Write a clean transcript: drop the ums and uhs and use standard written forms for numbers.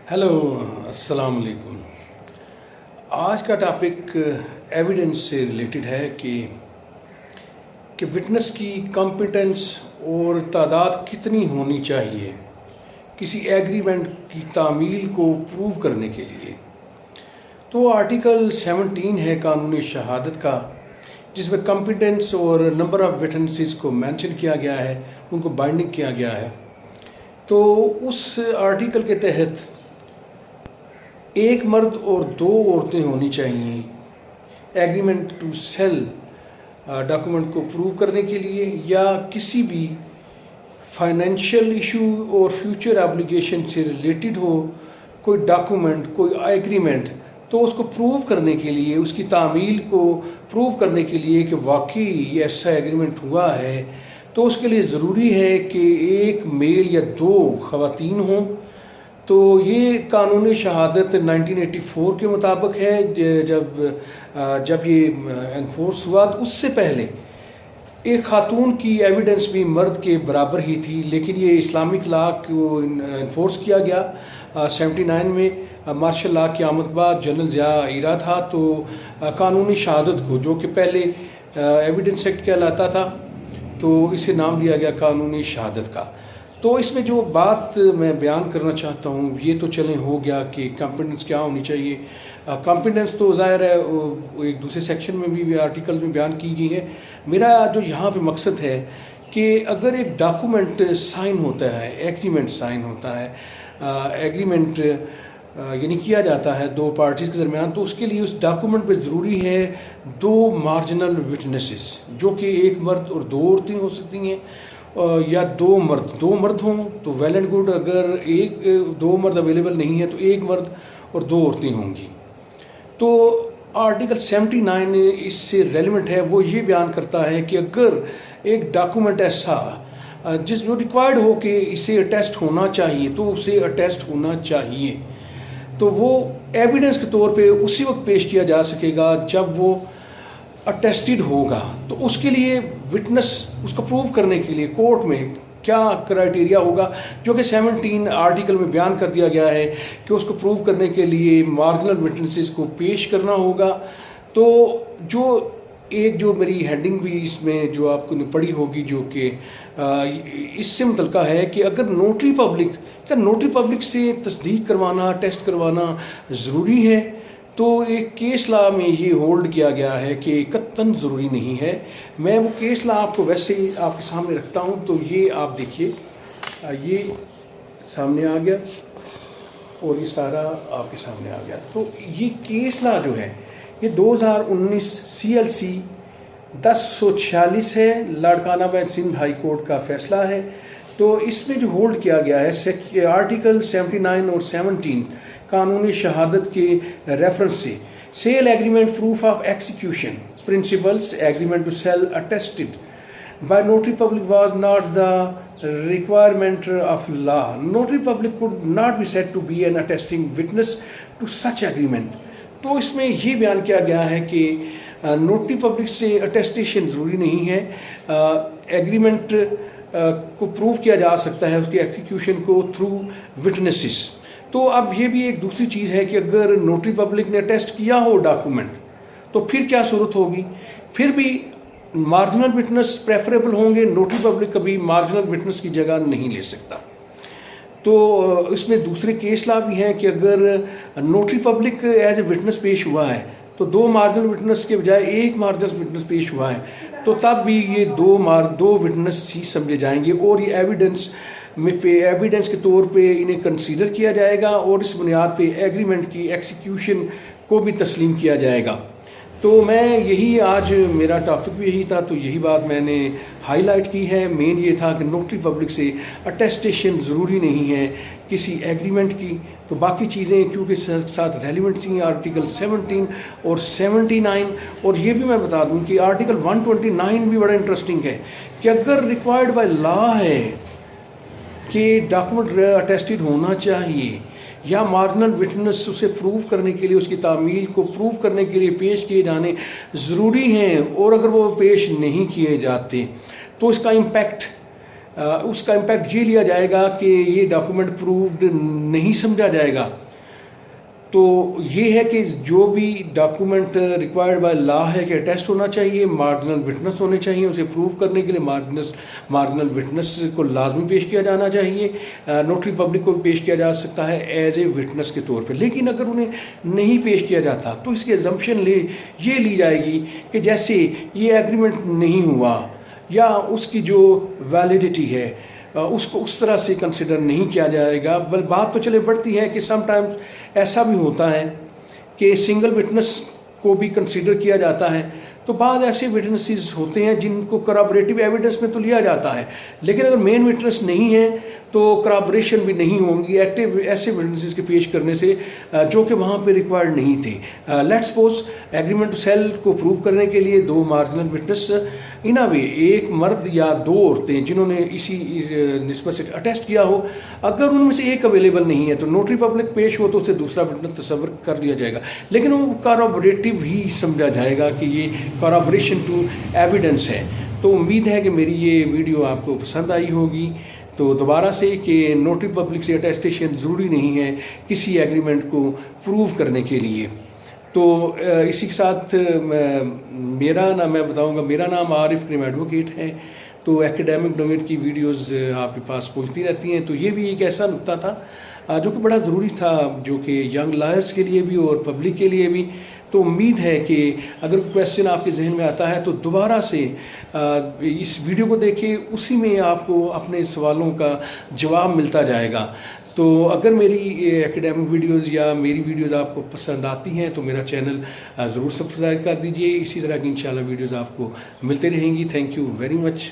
Hello, अस्सलाम वालेकुम। आज का टॉपिक एविडेंस से रिलेटेड है कि विटनेस की कॉम्पिटेंस और तादाद कितनी होनी चाहिए किसी एग्रीमेंट की तामील को प्रूव करने के लिए। तो आर्टिकल 17 है कानूनी शहादत का, जिसमें कॉम्पिटेंस और नंबर ऑफ़ विटनेसेस को मेंशन किया गया है, उनको बाइंडिंग किया गया है। तो उस आर्टिकल के तहत एक मर्द और दो औरतें होनी चाहिए एग्रीमेंट टू सेल डॉक्यूमेंट को प्रूव करने के लिए, या किसी भी फाइनेंशियल इशू और फ्यूचर एप्लीकेशन से रिलेटेड हो कोई डॉक्यूमेंट, कोई एग्रीमेंट, तो उसको प्रूव करने के लिए, उसकी तामील को प्रूव करने के लिए कि वाकई ऐसा एग्रीमेंट हुआ है, तो उसके लिए ज़रूरी है कि एक मेल या दो ख़वातीन हों। तो ये कानूनी शहादत 1984 के मुताबिक है। जब ये एनफोर्स हुआ, तो उससे पहले एक खातून की एविडेंस भी मर्द के बराबर ही थी, लेकिन ये इस्लामिक लॉ को एनफोर्स किया गया 79 में। मार्शल लॉ की आमद के बाद जनरल ज़िया इरा था, तो कानूनी शहादत को, जो कि पहले एविडेंस एक्ट कहलाता था, तो इसे नाम दिया गया कानूनी शहादत का। तो इसमें जो बात मैं बयान करना चाहता हूँ, ये तो चलें हो गया कि कॉम्पिटेंस क्या होनी चाहिए। कॉम्पिटेंस तो ज़ाहिर है एक दूसरे सेक्शन में भी आर्टिकल में बयान की गई है। मेरा जो यहाँ पे मकसद है कि अगर एक डॉक्यूमेंट साइन होता है, एग्रीमेंट साइन होता है, एग्रीमेंट यानी किया जाता है दो पार्टीज़ के दरमियान, तो उसके लिए उस डॉक्यूमेंट पे ज़रूरी है दो मार्जिनल विटनेसेस, जो कि एक मर्द और दो औरतें हो सकती हैं, या दो मर्द हों तो वेल एंड गुड। अगर दो मर्द अवेलेबल नहीं है तो एक मर्द और दो औरतें होंगी। तो आर्टिकल 79 इससे रेलिवेंट है। वो ये बयान करता है कि अगर एक डॉक्यूमेंट ऐसा जो रिक्वायर्ड हो कि इसे अटेस्ट होना चाहिए, तो उसे अटेस्ट होना चाहिए, तो वो एविडेंस के तौर पे उसी वक्त पेश किया जा सकेगा जब वो अटेस्टेड होगा। तो उसके लिए विटनेस, उसको प्रूव करने के लिए कोर्ट में क्या क्राइटेरिया होगा, जो कि 17 आर्टिकल में बयान कर दिया गया है कि उसको प्रूव करने के लिए मार्जिनल विटनेसेस को पेश करना होगा। तो जो मेरी हेडिंग भी इसमें जो आपको पढ़ी होगी, जो कि इससे मुतल्लिक़ है कि अगर नोटरी पब्लिक से तस्दीक करवाना, टेस्ट करवाना ज़रूरी है, तो एक केस लॉ में ये होल्ड किया गया है कि कतन ज़रूरी नहीं है। मैं वो केस लॉ आपको वैसे ही आपके सामने रखता हूँ। तो ये आप देखिए, ये सामने आ गया और ये सारा आपके सामने आ गया। तो ये केस लॉ जो है, ये 2019 CLC 1046 है, Larkana bench Sindh high court का फैसला है। तो इसमें जो होल्ड किया गया है आर्टिकल 79 और 17 कानूनी शहादत के रेफरेंस से, sale agreement, proof of execution principles, agreement to sale attested by notary public was not the requirement of law. Notary public could not be said to be an attesting witness to such agreement. तो इसमें ये बयान किया गया है कि notary public से attestation ज़रूरी नहीं है, एग्रीमेंट को प्रूव किया जा सकता है उसके एक्सिक्यूशन को थ्रू विटनेसेस। तो अब ये भी एक दूसरी चीज़ है कि अगर नोटरी पब्लिक ने टेस्ट किया हो डॉक्यूमेंट, तो फिर क्या सूरत होगी, फिर भी मार्जिनल विटनेस प्रेफरेबल होंगे। नोटरी पब्लिक कभी मार्जिनल विटनेस की जगह नहीं ले सकता। तो इसमें दूसरे केस लॉ भी हैं कि अगर notary public as a witness पेश हुआ है, तो दो मार्जिनल विटनेस के बजाय एक मार्जिनल विटनेस पेश हुआ है, तो तब भी ये दो विटनेस ही समझे जाएंगे, और ये एविडेंस के तौर पे इन्हें कंसीडर किया जाएगा, और इस बुनियाद पे एग्रीमेंट की एक्सिक्यूशन को भी तस्लीम किया जाएगा। तो मैं यही, आज मेरा टॉपिक भी यही था, तो यही बात मैंने हाईलाइट की है। मेन ये था कि नोटरी पब्लिक से अटेस्टेशन ज़रूरी नहीं है किसी एग्रीमेंट की। तो बाकी चीज़ें क्योंकि साथ रेलिवेंट थी आर्टिकल 17 और 79। और ये भी मैं बता दूं कि आर्टिकल 129 भी बड़ा इंटरेस्टिंग है कि अगर रिक्वायर्ड बाय लॉ है कि डॉक्यूमेंट अटेस्टेड होना चाहिए, या मार्जिनल विटनेस उसे प्रूव करने के लिए, उसकी तामील को प्रूव करने के लिए पेश किए जाने ज़रूरी हैं, और अगर वो पेश नहीं किए जाते तो इसका इम्पैक्ट اس کا امپیکٹ یہ لیا جائے گا کہ یہ ڈاکومنٹ پرووڈ نہیں سمجھا جائے گا. تو یہ ہے کہ جو بھی ڈاکومنٹ ریکوائرڈ بائی لا ہے کہ اٹیسٹ ہونا چاہیے، مارجنل وٹنس ہونے چاہیے، اسے پروو کرنے کے لیے مارجنل وٹنس کو لازمی پیش کیا جانا چاہیے. نوٹری پبلک کو بھی پیش کیا جا سکتا ہے ایز اے وٹنس کے طور پہ. لیکن اگر انہیں نہیں پیش کیا جاتا تو اس کی ایگزمپشن یہ لی جائے گی کہ جیسے یہ ایگریمنٹ نہیں ہوا یا اس کی جو ویلیڈیٹی ہے اس کو اس طرح سے کنسیڈر نہیں کیا جائے گا. بل بات تو چلے بڑھتی ہے کہ سم ٹائمز ایسا بھی ہوتا ہے کہ سنگل وٹنس کو بھی کنسیڈر کیا جاتا ہے. تو بعض ایسے وٹنسز ہوتے ہیں جن کو کرابریٹو ایویڈنس میں تو لیا جاتا ہے، لیکن اگر مین وٹنس نہیں ہے تو کرابریشن بھی نہیں ہوں گی ایکٹیو ایسے وٹنسز کے پیش کرنے سے جو کہ وہاں پہ ریکوائرڈ نہیں تھے. Let suppose agreement to sale کو پروو کرنے کے لیے دو مارجنل وٹنس ان اے وے، ایک مرد یا دو عورتیں جنہوں نے اسی نسبت سے اٹیسٹ کیا ہو، اگر ان میں سے ایک اویلیبل نہیں ہے تو نوٹری پبلک پیش ہو تو اسے دوسرا وٹنس تصور کر لیا جائے گا، لیکن وہ کارابوریٹو ہی سمجھا جائے گا کہ یہ کارابوریشن ٹو ایویڈنس ہے. تو امید ہے کہ میری یہ ویڈیو آپ کو پسند آئی ہوگی. تو دوبارہ سے کہ نوٹری پبلک سے اٹیسٹیشن ضروری نہیں ہے کسی ایگریمنٹ کو پروو کرنے کے لیے. تو اسی کے ساتھ میں بتاؤں گا میرا نام عارف کریم ایڈوکیٹ ہے. تو ایکیڈیمک نویٹ کی ویڈیوز آپ کے پاس پہنچتی رہتی ہیں. تو یہ بھی ایک ایسا نقطہ تھا جو کہ بڑا ضروری تھا، جو کہ ینگ لائرز کے لیے بھی اور پبلک کے لیے بھی. تو امید ہے کہ اگر کویسچن آپ کے ذہن میں آتا ہے تو دوبارہ سے اس ویڈیو کو دیکھیں، اسی میں آپ کو اپنے سوالوں کا جواب ملتا جائے گا. تو اگر میری ایکیڈیمک ویڈیوز یا میری ویڈیوز آپ کو پسند آتی ہیں تو میرا چینل ضرور سبسکرائب کر دیجئے. اسی طرح کی انشاءاللہ ویڈیوز آپ کو ملتے رہیں گی. Thank you very much.